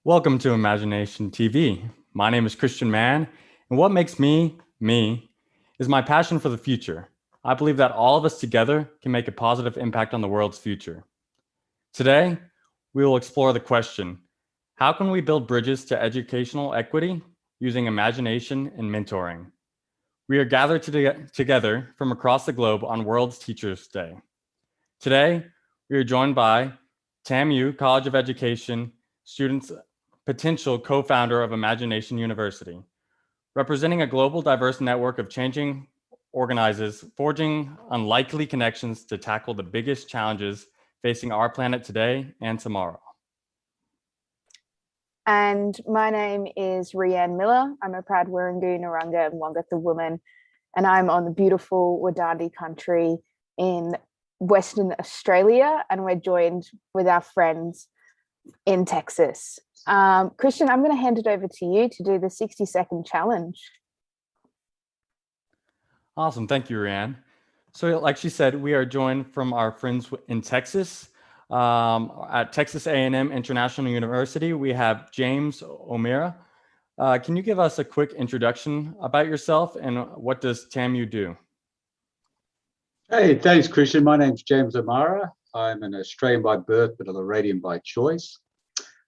Welcome to Imagination TV. My name is Christian Mann, and what makes me, is my passion for the future. I believe that all of us together can make a positive impact on the world's future. Today, we will explore the question, how can we build bridges to educational equity using imagination and mentoring? We are gathered together from across the globe on World Teachers' Day. Today, we are joined by TAMIU College of Education students, potential co-founder of IMAGI-NATION University, representing a global diverse network of changing organizers, forging unlikely connections to tackle the biggest challenges facing our planet today and tomorrow. And my name is Rhian Miller. I'm a proud Wirangu, Narungga and Wangatha woman, and I'm on the beautiful Wadandi country in Western Australia, and we're joined with our friends in Texas. Christian, I'm going to hand it over to you to do the 60-second challenge. Awesome, thank you, Rhian. So like she said, we are joined from our friends in Texas. At Texas A&M International University, we have James O'Meara. Can you give us a quick introduction about yourself and what does TAMU do? Hey, thanks, Christian. My name's James O'Meara. I'm an Australian by birth, but a Laurentian by choice.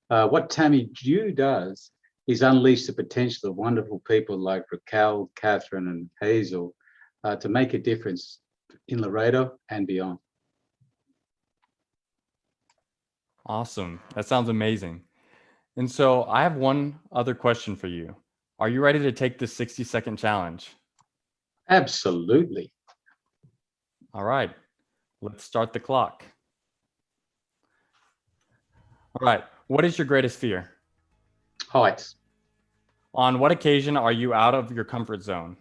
What TAMIU does is unleash the potential of wonderful people like Raquel, Katherine, and Haziel to make a difference in Laredo and beyond. Awesome. That sounds amazing. And so I have one other question for you. Are you ready to take this 60-second challenge? Absolutely. All right, let's start the clock. All right, what is your greatest fear? Heights. On what occasion are you out of your comfort zone?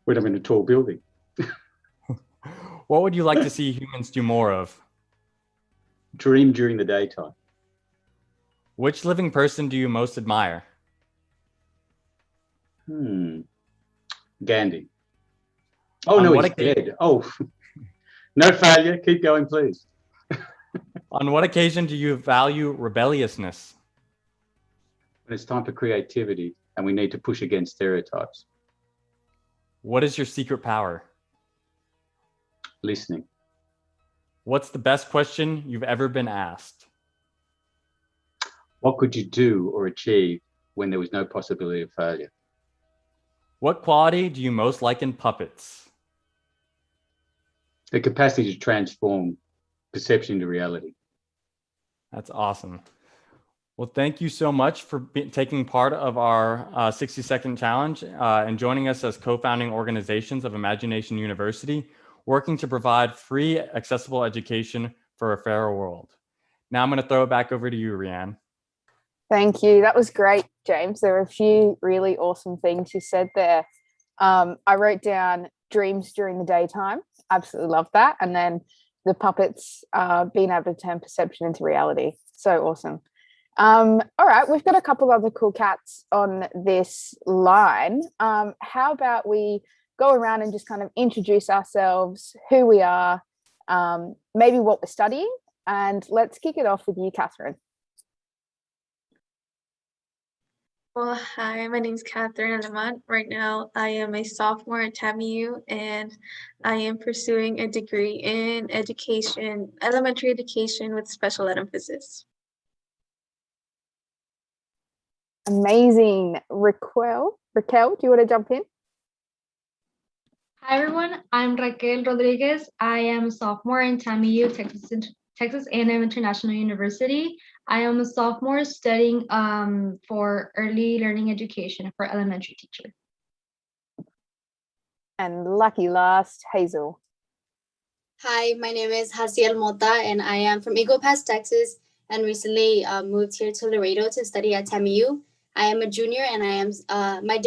When I'm in a tall building. What would you like to see humans do more of? Dream during the daytime. Which living person do you most admire? Gandhi. Oh, no, he's dead. Oh, no failure. Keep going, please. On what occasion do you value rebelliousness? When it's time for creativity and we need to push against stereotypes. What is your secret power? Listening. What's the best question you've ever been asked? What could you do or achieve when there was no possibility of failure? What quality do you most like in puppets? The capacity to transform perception to reality. That's awesome. Well, thank you so much for taking part of our 60-second challenge and joining us as co-founding organizations of IMAGI-NATION University, working to provide free, accessible education for a fairer world. Now I'm going to throw it back over to you, Rhian. Thank you. That was great, James. There were a few really awesome things you said there. I wrote down dreams during the daytime. Absolutely love that. And then the puppets being able to turn perception into reality. So awesome. All right, we've got a couple other cool cats on this line. How about we go around and just kind of introduce ourselves, who we are, maybe what we're studying, And let's kick it off with you, Katherine. Well, hi, my name is Katherine Alemán. Right now, I am a sophomore at TAMIU, and I am pursuing a degree in education, elementary education with special ed emphasis. Amazing. Raquel, do you want to jump in? Hi everyone, I'm Raquel Rodriguez. I am a sophomore in TAMIU, Texas A&M International University. I am a sophomore studying for early learning education for elementary teacher. And lucky last, Haziel. Hi, my name is Haziel Mota, and I am from Eagle Pass, Texas, and recently moved here to Laredo to study at TAMIU. I am a junior, and I am my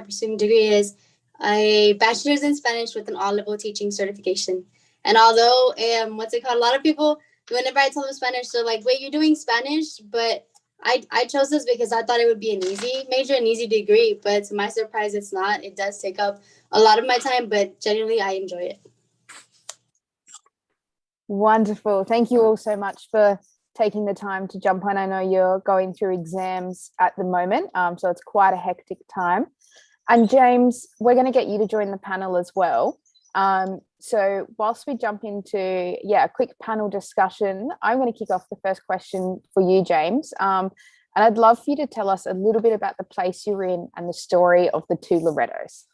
pursuing degree is a bachelor's in Spanish with an all-level teaching certification. And although, a lot of people, whenever I tell them Spanish, they're like, wait, you're doing Spanish? But I chose this because I thought it would be an easy major, an easy degree, but to my surprise, it's not. It does take up a lot of my time, but genuinely, I enjoy it. Wonderful. Thank you all so much for taking the time to jump on. I know you're going through exams at the moment, so it's quite a hectic time. And James, we're going to get you to join the panel as well. So whilst we jump into a quick panel discussion, I'm going to kick off the first question for you, James. And I'd love for you to tell us a little bit about the place you're in and the story of the two Lorettos.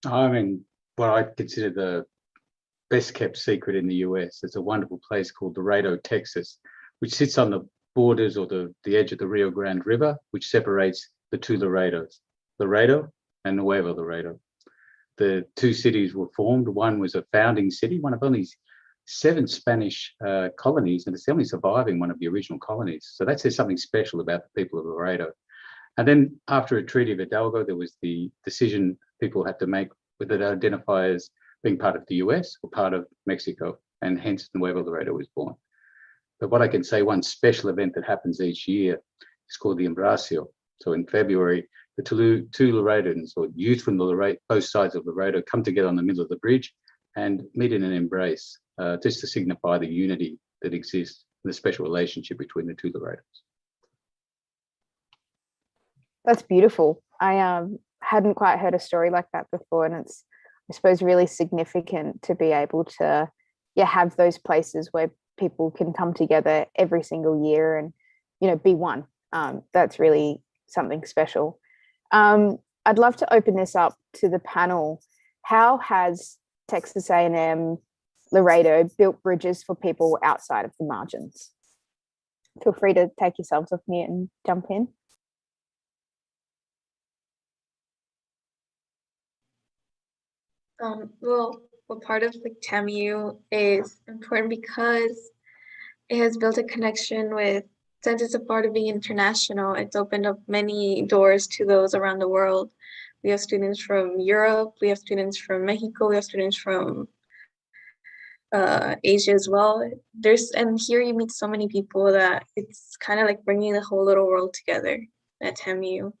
I'm in what I consider the best kept secret in the US. It's a wonderful place called Laredo, Texas, which sits on the borders or the edge of the Rio Grande River, which separates the two Laredos, Laredo and Nuevo Laredo. The two cities were formed. One was a founding city, one of only 7 Spanish colonies, and it's the only surviving one of the original colonies. So that says something special about the people of Laredo. And then after a Treaty of Hidalgo, there was the decision people had to make whether they identify as being part of the US or part of Mexico, and hence Nuevo Laredo was born. But what I can say, one special event that happens each year is called the Embracio. So in February, the two Laredans, or youth from both sides of Laredo, come together on the middle of the bridge and meet in an embrace, just to signify the unity that exists and the special relationship between the two Laredos. That's beautiful. I hadn't quite heard a story like that before, and it's, I suppose, really significant to be able to have those places where people can come together every single year and be one. That's really something special. I'd love to open this up to the panel. How has Texas A&M Laredo built bridges for people outside of the margins? Feel free to take yourselves off mute and jump in. Well, part of TAMIU is important because it has built a connection with, since it's a part of being international, it's opened up many doors to those around the world. We have students from Europe, we have students from Mexico, we have students from Asia as well. And here you meet so many people that it's kind of like bringing the whole little world together at TAMIU.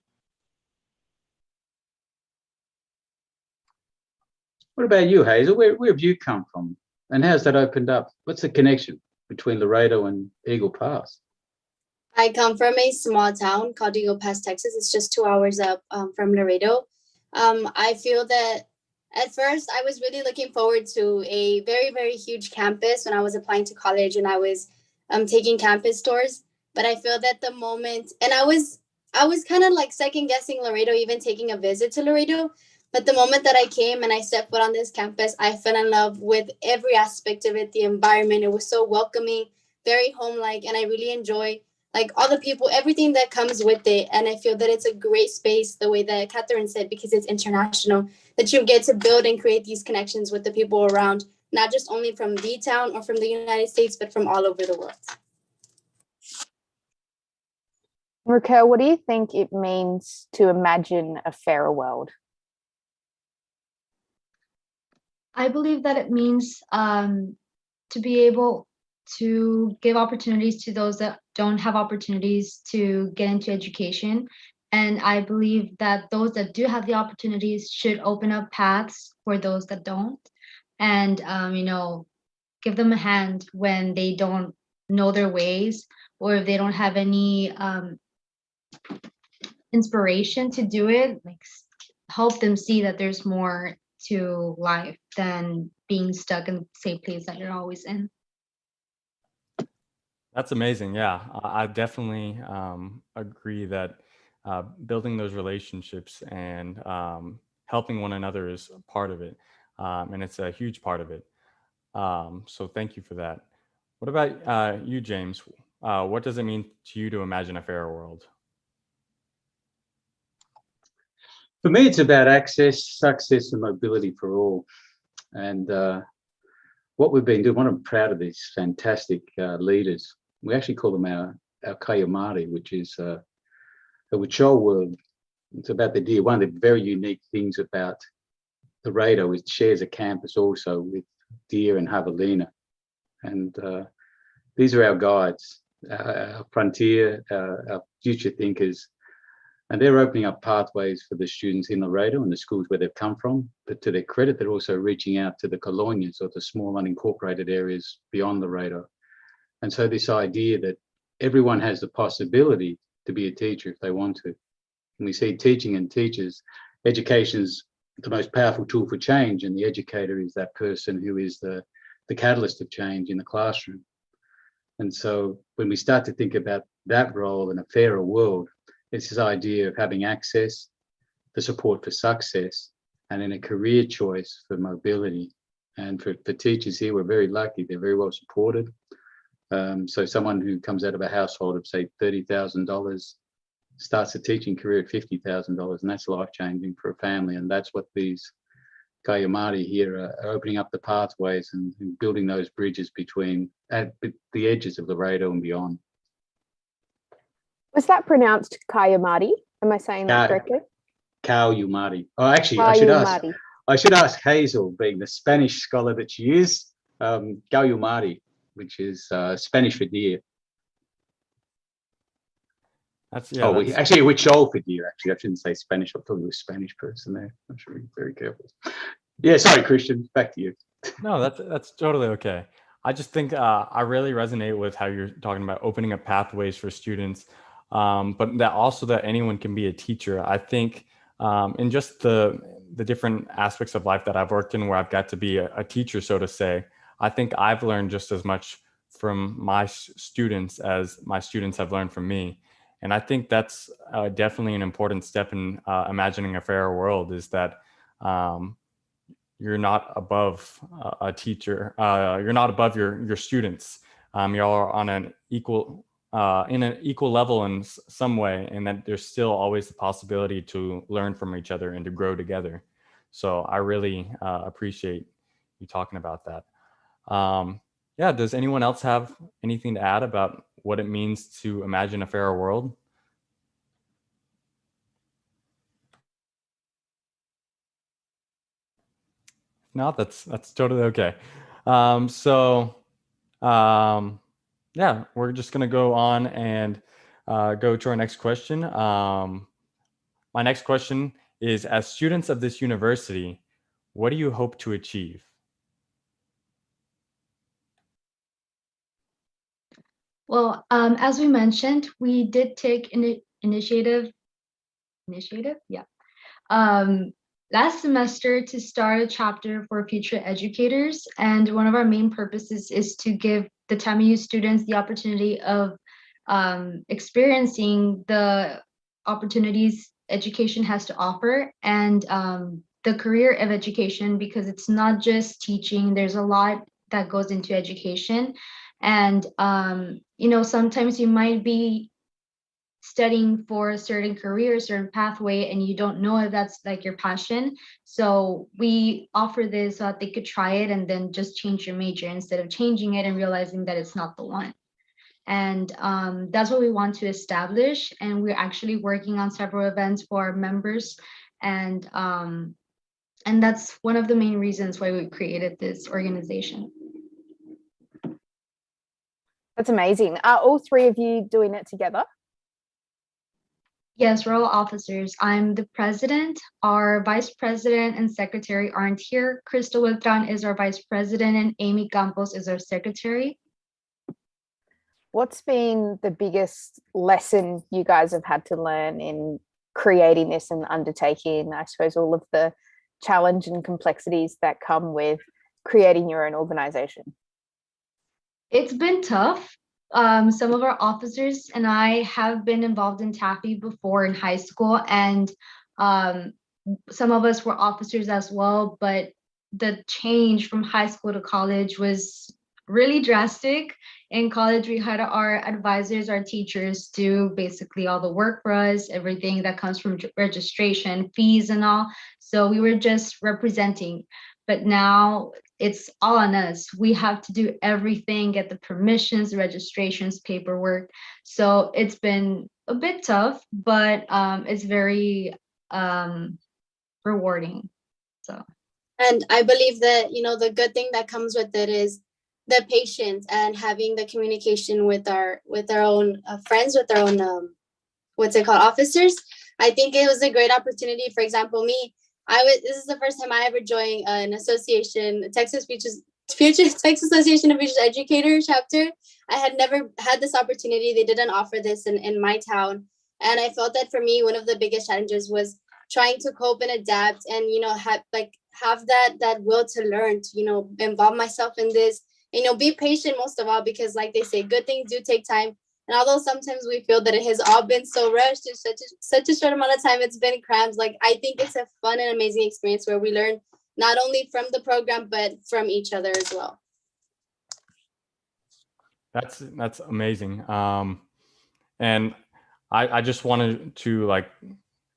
What about you, Hazel? Where have you come from? And how's that opened up? What's the connection between Laredo and Eagle Pass? I come from a small town called Eagle Pass, Texas. It's just 2 hours up from Laredo. I feel that at first I was really looking forward to a very, very huge campus when I was applying to college and I was taking campus tours. But I feel that the moment, and I was kind of like second guessing Laredo, even taking a visit to Laredo. But the moment that I came and I stepped foot on this campus, I fell in love with every aspect of it. The environment, it was so welcoming, very home-like, and I really enjoy all the people, everything that comes with it. And I feel that it's a great space, the way that Katherine said, because it's international, that you get to build and create these connections with the people around, not just only from the town or from the United States, but from all over the world. Raquel, what do you think it means to imagine a fairer world? I believe that it means to be able to give opportunities to those that don't have opportunities to get into education. And I believe that those that do have the opportunities should open up paths for those that don't. And, give them a hand when they don't know their ways, or if they don't have any inspiration to do it, like help them see that there's more to life than being stuck in the same place that you're always in. That's amazing. Yeah, I definitely agree that building those relationships and helping one another is a part of it. And it's a huge part of it. So thank you for that. What about you, James? What does it mean to you to imagine a fairer world? For me, it's about access, success, and mobility for all. And what we've been doing, what I'm proud of these fantastic leaders. We actually call them our Kayamari, which is a Wichol word. It's about the deer. One of the very unique things about the Rado is it shares a campus also with deer and javelina. And these are our guides, our frontier, our future thinkers. And they're opening up pathways for the students in Laredo and the schools where they've come from. But to their credit, they're also reaching out to the colonias or the small unincorporated areas beyond Laredo. And so this idea that everyone has the possibility to be a teacher if they want to. And we see teaching and teachers, education's the most powerful tool for change, and the educator is that person who is the catalyst of change in the classroom. And so when we start to think about that role in a fairer world, it's this idea of having access, the support for success, and then a career choice for mobility. And for teachers here, we're very lucky. They're very well supported. So someone who comes out of a household of, say, $30,000 starts a teaching career at $50,000, and that's life-changing for a family. And that's what these Kayamari here are opening up the pathways and building those bridges between at the edges of Laredo and beyond. Was that pronounced Kayamari? Am I saying that correctly? Kayamari. Oh, actually, Kayamari. I should ask Haziel, being the Spanish scholar that she is, Kayamari, which is Spanish for deer. That's that's... actually, Wichol for deer. Actually, I shouldn't say Spanish. I'm talking to a Spanish person there. I should be very careful. Yeah, sorry, Christian. Back to you. No, that's totally okay. I just think I really resonate with how you're talking about opening up pathways for students, but that also that anyone can be a teacher. I think in just the different aspects of life that I've worked in, where I've got to be a teacher, so to say, I think I've learned just as much from my students as my students have learned from me. And I think that's definitely an important step in imagining a fairer world, is that you're not above a teacher. You're not above your students. You're all on an equal, in an equal level in some way, and that there's still always the possibility to learn from each other and to grow together. So I really appreciate you talking about that. Yeah, does anyone else have anything to add about what it means to imagine a fairer world? If not, that's totally okay. Yeah, we're just gonna go on and go to our next question. My next question is, as students of this university, what do you hope to achieve? Well, as we mentioned, we did take initiative, yeah. Last semester to start a chapter for future educators. And one of our main purposes is to give the TAMIU students the opportunity of experiencing the opportunities education has to offer, and the career of education, because it's not just teaching, there's a lot that goes into education. And sometimes you might be studying for a certain career, a certain pathway, and you don't know if that's like your passion. So we offer this so that they could try it and then just change your major instead of changing it and realizing that it's not the one. And that's what we want to establish. And we're actually working on several events for our members. And that's one of the main reasons why we created this organization. That's amazing. Are all three of you doing it together? Yes, we're all officers. I'm the president. Our vice president and secretary aren't here. Crystal Beltran is our vice president and Amy Campos is our secretary. What's been the biggest lesson you guys have had to learn in creating this and undertaking, I suppose, all of the challenge and complexities that come with creating your own organization? It's been tough. Some of our officers and I have been involved in TAFE before in high school, and some of us were officers as well, but the change from high school to college was really drastic. In college, we had our advisors, our teachers do basically all the work for us, everything that comes from registration, fees and all. So we were just representing. But now it's all on us. We have to do everything, get the permissions, registrations, paperwork. So it's been a bit tough, but it's very rewarding. So. And I believe that, the good thing that comes with it is the patience and having the communication with our own friends, with our own, what's it called, officers. I think it was a great opportunity. For example, me, this is the first time I ever joined an association, Texas Association of Futures Educators chapter. I had never had this opportunity. They didn't offer this in my town. And I felt that for me, one of the biggest challenges was trying to cope and adapt and, have that will to learn, to, involve myself in this, be patient most of all, because like they say, good things do take time. And although sometimes we feel that it has all been so rushed in such a short amount of time, it's been crammed. Like, I think it's a fun and amazing experience where we learn not only from the program, but from each other as well. That's amazing. And I just wanted to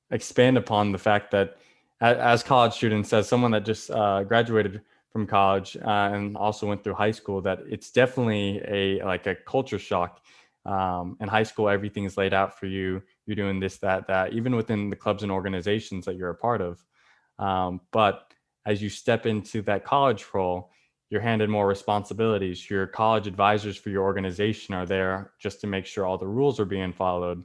expand upon the fact that as college students, as someone that just graduated from college and also went through high school, that it's definitely a culture shock. In high school, everything is laid out for you. You're doing this, that, even within the clubs and organizations that you're a part of. But as you step into that college role, you're handed more responsibilities. Your college advisors for your organization are there just to make sure all the rules are being followed.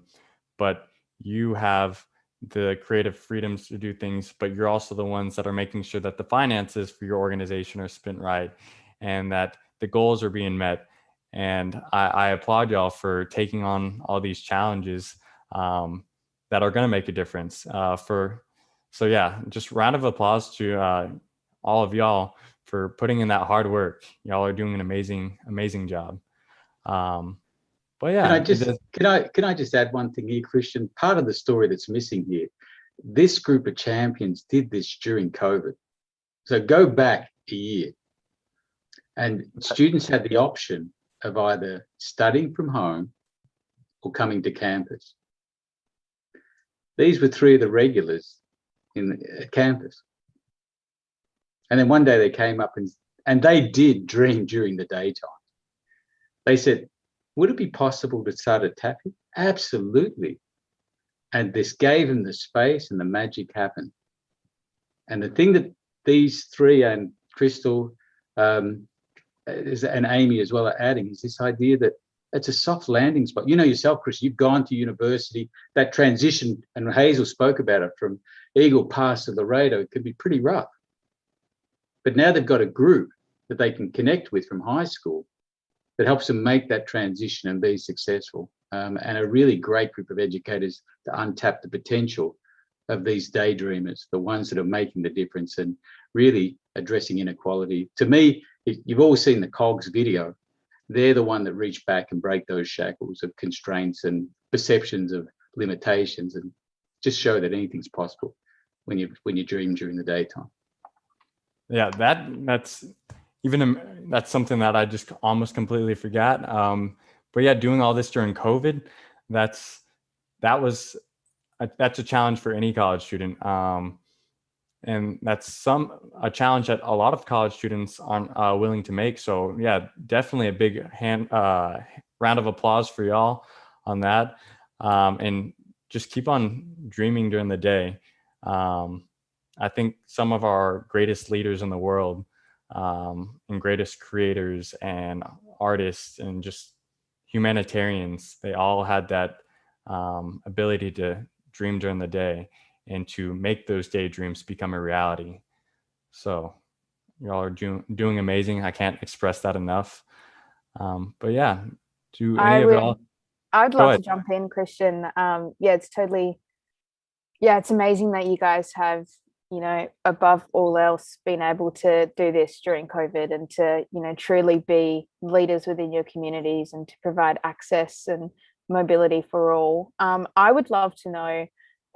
But you have the creative freedoms to do things, but you're also the ones that are making sure that the finances for your organization are spent right and that the goals are being met. And I applaud y'all for taking on all these challenges that are going to make a difference. So yeah, just round of applause to all of y'all for putting in that hard work. Y'all are doing an amazing job. But yeah, can I just add one thing here, Christian? Part of the story that's missing here, this group of champions did this during COVID. So go back a year, and students had the option of either studying from home or coming to campus. These were three of the regulars at campus. And then one day they came up and they did dream during the daytime. They said, would it be possible to start a TAFE? Absolutely. And this gave them the space and the magic happened. And the thing that these three and Crystal and Amy as well are adding is this idea that it's a soft landing spot. You know yourself, Chris, you've gone to university, that transition, and Haziel spoke about it, from Eagle Pass to Laredo, it could be pretty rough. But now they've got a group that they can connect with from high school that helps them make that transition and be successful. And a really great group of educators to untap the potential of these daydreamers, the ones that are making the difference and really addressing inequality. To me, you've all seen the COGS video. They're the one that reach back and break those shackles of constraints and perceptions of limitations and just show that anything's possible when you dream during the daytime. Yeah, that's something that I just almost completely forgot. But yeah, doing all this during COVID, that's a challenge for any college student. And that's a challenge that a lot of college students aren't willing to make. So yeah, definitely a big round of applause for y'all on that. And just keep on dreaming during the day. I think some of our greatest leaders in the world and greatest creators and artists and just humanitarians, they all had that ability to dream during the day and to make those daydreams become a reality. So y'all are doing amazing. I can't express that enough. But yeah, do any of y'all? I'd Go love ahead. to jump in, Christian. It's amazing that you guys have, above all else, been able to do this during COVID and to, truly be leaders within your communities and to provide access and mobility for all. I would love to know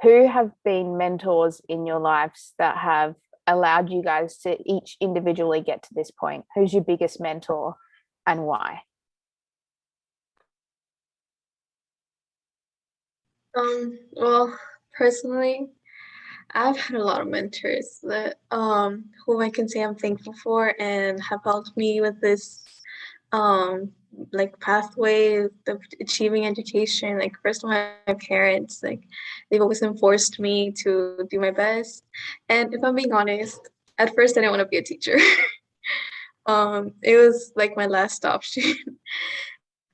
who have been mentors in your lives that have allowed you guys to each individually get to this point. Who's your biggest mentor and why? Well, personally, I've had a lot of mentors that whom I can say I'm thankful for and have helped me with this like pathway of achieving education. Like first my parents, like they've always enforced me to do my best. And if I'm being honest, at first I didn't want to be a teacher. It was like my last option.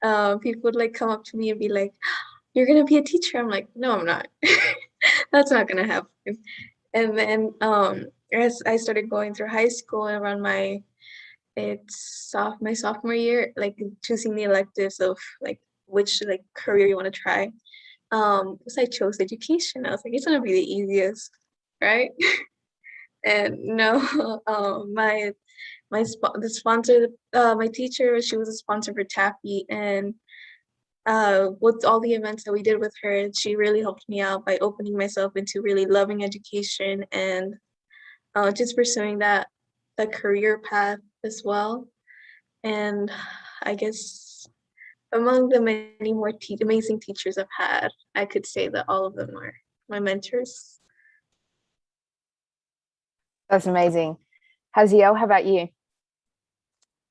People would like come up to me and be like, "You're gonna be a teacher." I'm like, "No, I'm not." That's not gonna happen. And then as I started going through high school and around my sophomore year, like choosing the electives of like which like career you want to try. So I chose education. I was like, it's gonna be the easiest, right? And no, the sponsor, my teacher, she was a sponsor for TAFE, and with all the events that we did with her, she really helped me out by opening myself into really loving education and just pursuing that career path as well. And I guess among the many more amazing teachers I've had, I could say that all of them are my mentors. That's amazing. Haziel, how about you?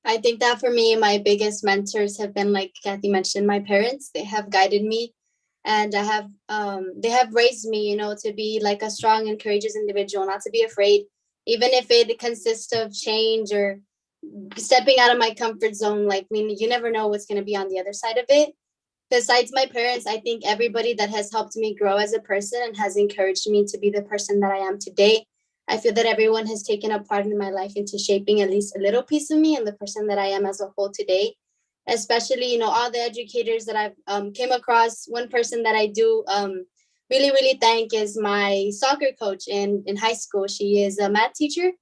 I think that for me, my biggest mentors have been, like Kathy mentioned, my parents. They have guided me, and they have raised me, to be like a strong and courageous individual, not to be afraid, even if it consists of change or stepping out of my comfort zone. Like, I mean, you never know what's going to be on the other side of it. Besides my parents, I think everybody that has helped me grow as a person and has encouraged me to be the person that I am today. I feel that everyone has taken a part in my life into shaping at least a little piece of me and the person that I am as a whole today. Especially, all the educators that I've came across. One person that I do really, really thank is my soccer coach in high school. She is a math teacher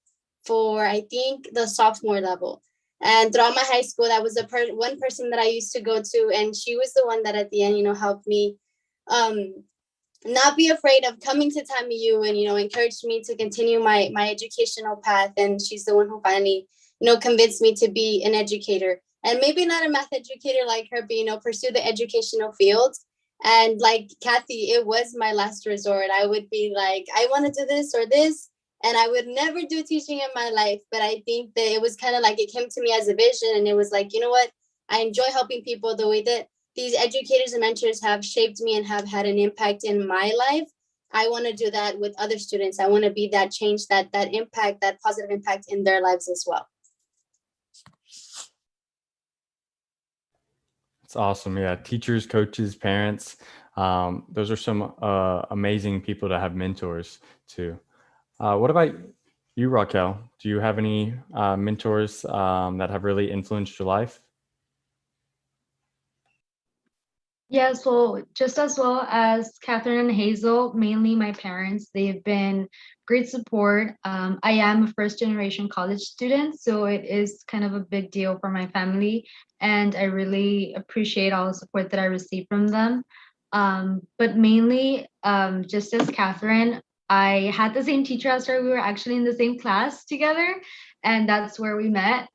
for, I think, the sophomore level. And throughout my high school, that was one person that I used to go to, and she was the one that at the end, helped me not be afraid of coming to TAMIU and, encouraged me to continue my educational path. And she's the one who finally, convinced me to be an educator, and maybe not a math educator like her, but, pursue the educational field. And like Kathy, it was my last resort. I would be like, I want to do this or this, and I would never do teaching in my life. But I think that it was kind of like it came to me as a vision, and it was like, you know what? I enjoy helping people. The way that these educators and mentors have shaped me and have had an impact in my life, I want to do that with other students. I want to be that change, that impact, that positive impact in their lives as well. It's awesome. Yeah. Teachers, coaches, parents. Those are some amazing people to have mentors too. What about you, Raquel? Do you have any mentors that have really influenced your life? Yes, well, just as well as Katherine and Hazel, mainly my parents, they've been great support. I am a first generation college student, so it is kind of a big deal for my family, and I really appreciate all the support that I receive from them. But mainly, just as Katherine, I had the same teacher as her. We were actually in the same class together, and that's where we met.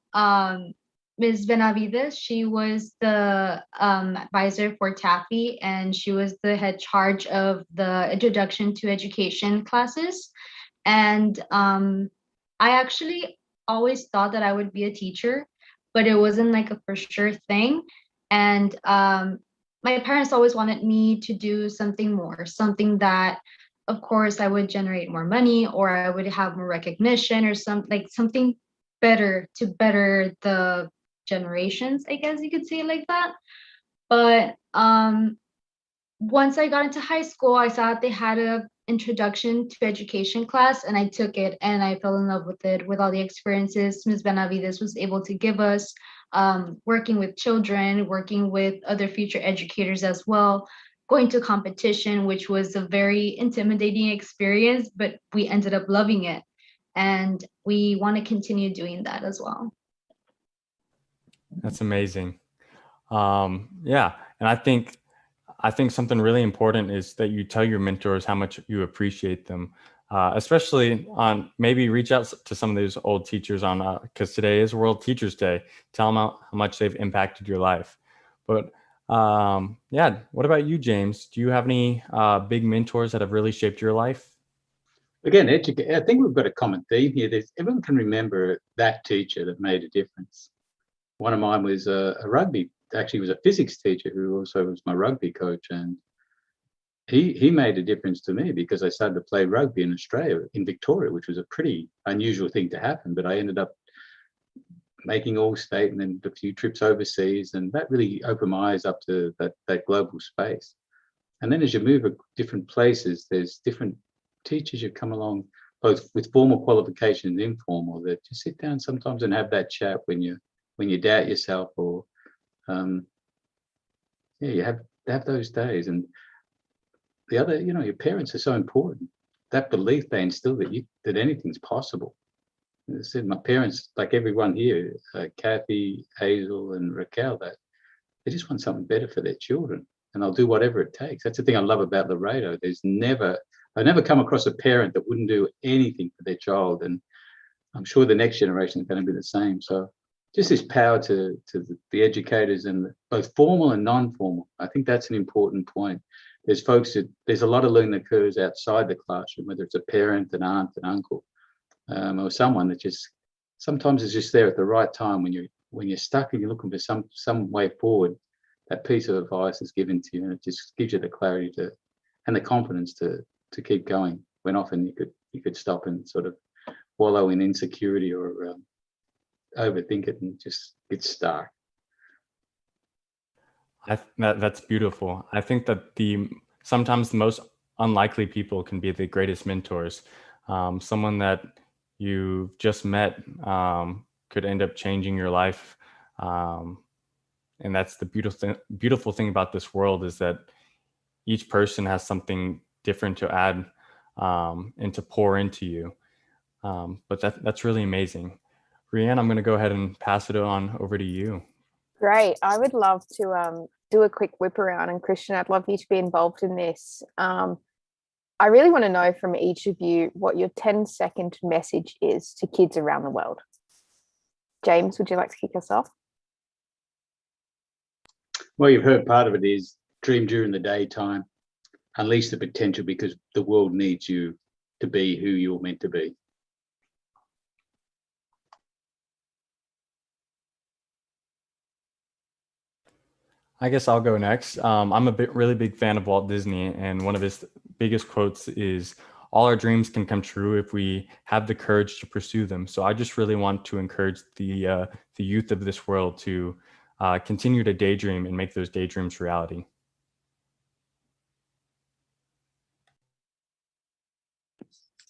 Ms. Benavides, she was the advisor for TAFE, and she was the head charge of the Introduction to Education classes. And I actually always thought that I would be a teacher, but it wasn't like a for sure thing. And my parents always wanted me to do something more, something that, of course, I would generate more money, or I would have more recognition, or something better to better the generations, I guess you could say it like that. But once I got into high school, I saw that they had a introduction to education class, and I took it and I fell in love with it, with all the experiences Ms. Benavides was able to give us, working with children, working with other future educators as well, going to competition, which was a very intimidating experience, but we ended up loving it. And we want to continue doing that as well. That's amazing. Yeah, and I think something really important is that you tell your mentors how much you appreciate them, especially on maybe reach out to some of those old teachers on, because today is World Teachers Day. Tell them how much they've impacted your life. But yeah, what about you, James? Do you have any big mentors that have really shaped your life? Again, I think we've got a common theme here. Everyone can remember that teacher that made a difference. One of mine was a rugby, actually was a physics teacher who also was my rugby coach. And he made a difference to me because I started to play rugby in Australia, in Victoria, which was a pretty unusual thing to happen. But I ended up making all state and then a few trips overseas. And that really opened my eyes up to that global space. And then as you move to different places, there's different teachers who come along, both with formal qualifications and informal, that you sit down sometimes and have that chat when you doubt yourself, or you have those days. And the other, your parents are so important. That belief they instill that anything's possible. As I said, my parents, like everyone here, Kathy, Haziel, and Raquel, that they just want something better for their children, and they'll do whatever it takes. That's the thing I love about Laredo. I never come across a parent that wouldn't do anything for their child, and I'm sure the next generation is going to be the same. So just this power to the educators, and both formal and non-formal. I think that's an important point. There's a lot of learning that occurs outside the classroom, whether it's a parent, an aunt, an uncle, or someone that just sometimes is just there at the right time when you're stuck and you're looking for some way forward. That piece of advice is given to you, and it just gives you the clarity and the confidence to keep going, when often you could stop and sort of wallow in insecurity or overthink it and just get stuck. That's beautiful. I think that sometimes the most unlikely people can be the greatest mentors. Someone that you've just met could end up changing your life. And that's the beautiful thing about this world, is that each person has something different to add and to pour into you. But that's really amazing. Rhian, I'm going to go ahead and pass it on over to you. Great. I would love to do a quick whip around, and Christian, I'd love you to be involved in this. I really want to know from each of you what your 10-second message is to kids around the world. James, would you like to kick us off? Well, you've heard part of it is dream during the daytime, unleash the potential, because the world needs you to be who you're meant to be. I guess I'll go next. I'm a really big fan of Walt Disney, and one of his biggest quotes is, "All our dreams can come true if we have the courage to pursue them." So I just really want to encourage the youth of this world to continue to daydream and make those daydreams reality.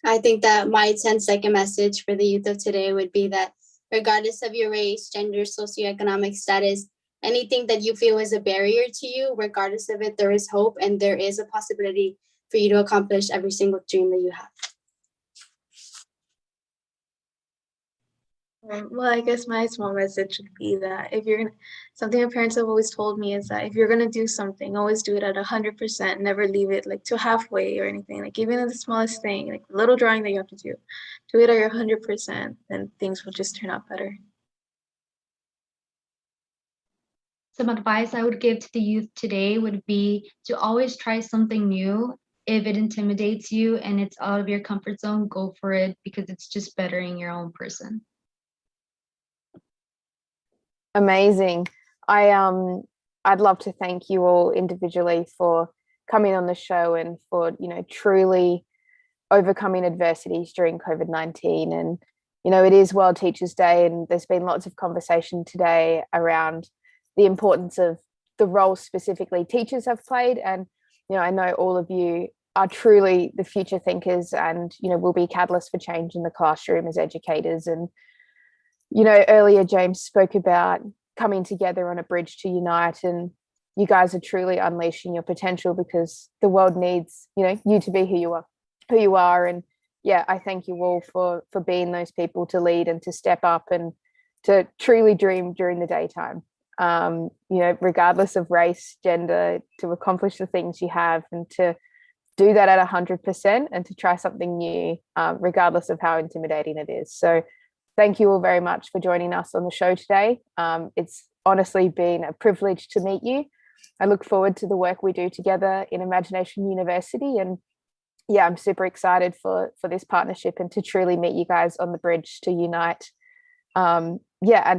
I think that my 10-second message for the youth of today would be that regardless of your race, gender, socioeconomic status, anything that you feel is a barrier to you, regardless of it, there is hope and there is a possibility for you to accomplish every single dream that you have. Well, I guess my small message would be that something my parents have always told me is that if you're gonna do something, always do it at 100%. Never leave it like to halfway or anything. Like even in the smallest thing, like little drawing that you have to do it at your 100%, and things will just turn out better. Some advice I would give to the youth today would be to always try something new. If it intimidates you and it's out of your comfort zone, go for it, because it's just bettering your own person. Amazing. I'd love to thank you all individually for coming on the show and for, truly overcoming adversities during COVID-19. And, it is World Teachers Day, and there's been lots of conversation today around the importance of the role specifically teachers have played. And I know all of you are truly the future thinkers, and will be catalysts for change in the classroom as educators. And earlier James spoke about coming together on a bridge to unite, and you guys are truly unleashing your potential, because the world needs you to be who you are. And yeah, I thank you all for being those people to lead and to step up and to truly dream during the daytime, regardless of race, gender, to accomplish the things you have, and to do that at 100%, and to try something new, regardless of how intimidating it is. So thank you all very much for joining us on the show today. It's honestly been a privilege to meet you. I look forward to the work we do together in Imagination University. And yeah, I'm super excited for this partnership, and to truly meet you guys on the bridge to unite. And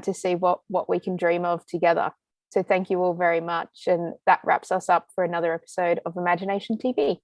to see what we can dream of together. So thank you all very much. And that wraps us up for another episode of Imagination TV.